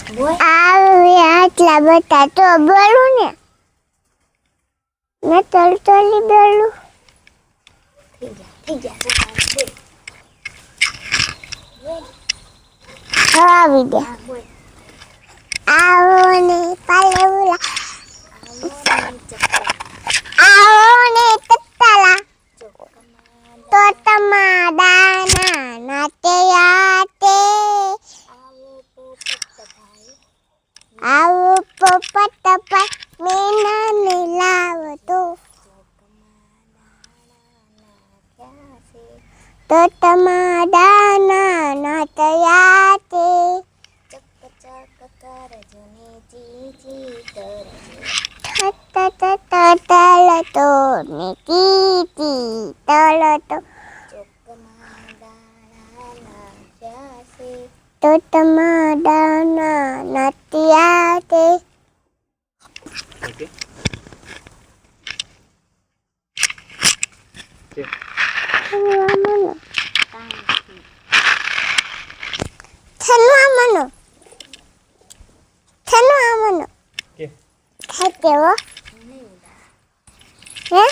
આવે આટલા બધા તો બોલું ને મેં તલતલી બોલું થઈ ગયા આવી ગયા આવો ને પાલેવલા આવો ને તત્તાલા તો તમારા નાતે આતે આવો પોપટ ભાઈ મેના ને લાવો તો તમારા નાતે આતે તલતો ને તીતી તલતો તો તમારા નથી આતે ખાતે હો હે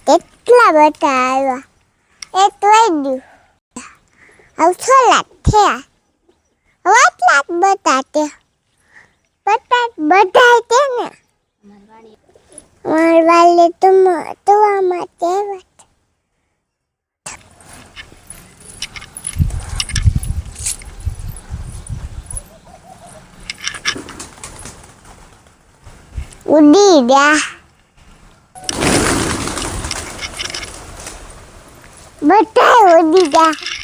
કેટલા બધા આવ્યા એ તો આવું છોલા થયા એટલા જ બધા તે બધા તે ને મારવાલે તો આમાં તેવા ઉડી ગયા બધા ઉડી ગયા